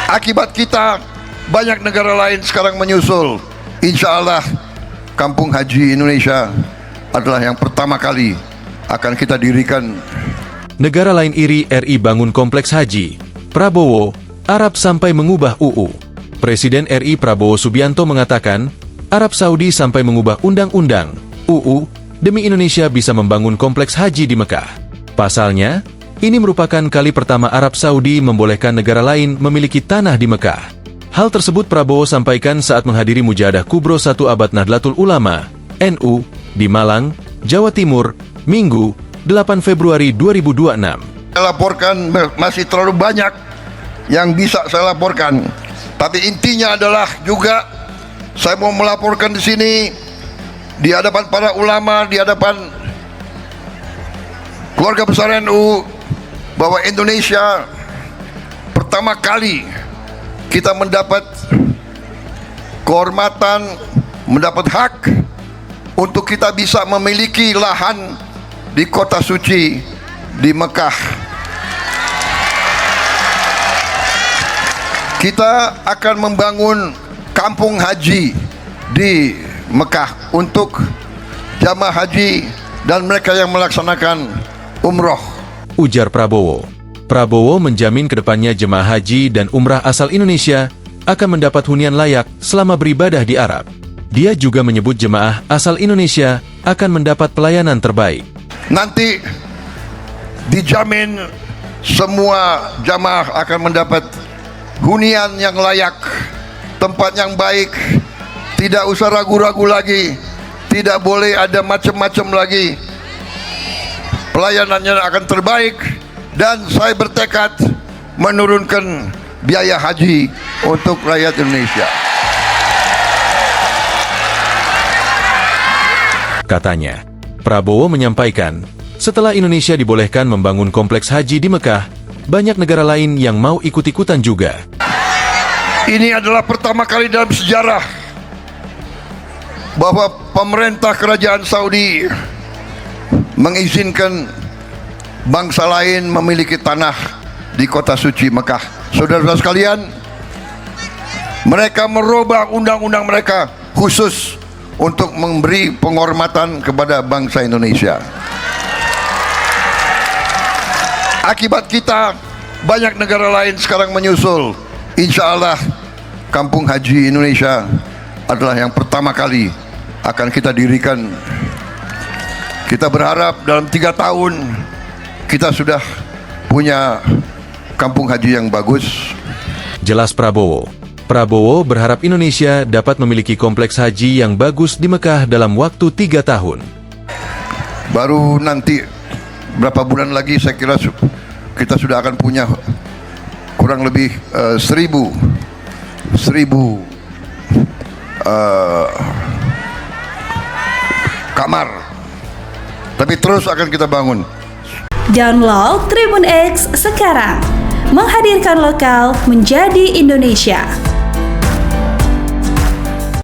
Akibat kita, banyak negara lain sekarang menyusul. Insya Allah, Kampung Haji Indonesia adalah yang pertama kali akan kita dirikan. Negara lain iri RI bangun kompleks haji. Prabowo, Arab sampai mengubah UU. Presiden RI Prabowo Subianto mengatakan, Arab Saudi sampai mengubah undang-undang UU demi Indonesia bisa membangun kompleks haji di Mekah. Pasalnya, ini merupakan kali pertama Arab Saudi membolehkan negara lain memiliki tanah di Mekah. Hal tersebut Prabowo sampaikan saat menghadiri Mujahadah Kubro 1 Abad Nahdlatul Ulama, NU, di Malang, Jawa Timur, Minggu, 8 Februari 2026. Saya laporkan masih terlalu banyak yang bisa saya laporkan. Tapi intinya adalah juga saya mau melaporkan di sini di hadapan para ulama, di hadapan keluarga besar NU bahwa Indonesia pertama kali kita mendapat kehormatan, mendapat hak untuk kita bisa memiliki lahan di kota suci di Mekah. Kita akan membangun kampung haji di Mekah untuk jamaah haji dan mereka yang melaksanakan umroh. Ujar Prabowo. Prabowo menjamin kedepannya jemaah haji dan umrah asal Indonesia akan mendapat hunian layak selama beribadah di Arab. Dia juga menyebut jemaah asal Indonesia akan mendapat pelayanan terbaik. Nanti dijamin semua jamaah akan mendapat hunian yang layak, tempat yang baik, tidak usah ragu-ragu lagi, tidak boleh ada macam-macam lagi. Pelayanannya akan terbaik dan saya bertekad menurunkan biaya haji untuk rakyat Indonesia. Katanya, Prabowo menyampaikan, setelah Indonesia dibolehkan membangun kompleks haji di Mekah, banyak negara lain yang mau ikut-ikutan juga. Ini adalah pertama kali dalam sejarah bahwa pemerintah kerajaan Saudi mengizinkan bangsa lain memiliki tanah di kota suci Mekah. Saudara-saudara sekalian, mereka merubah undang-undang mereka khusus untuk memberi penghormatan kepada bangsa Indonesia. Akibat kita, banyak negara lain sekarang menyusul. Insya Allah, Kampung Haji Indonesia adalah yang pertama kali akan kita dirikan. Kita berharap dalam 3 tahun kita sudah punya kampung haji yang bagus. Jelas Prabowo. Prabowo berharap Indonesia dapat memiliki kompleks haji yang bagus di Mekah dalam waktu 3 tahun. Baru nanti berapa bulan lagi saya kira kita sudah akan punya kurang lebih 1.000 kamar. Tapi terus akan kita bangun. Download Tribun X sekarang, menghadirkan lokal menjadi Indonesia.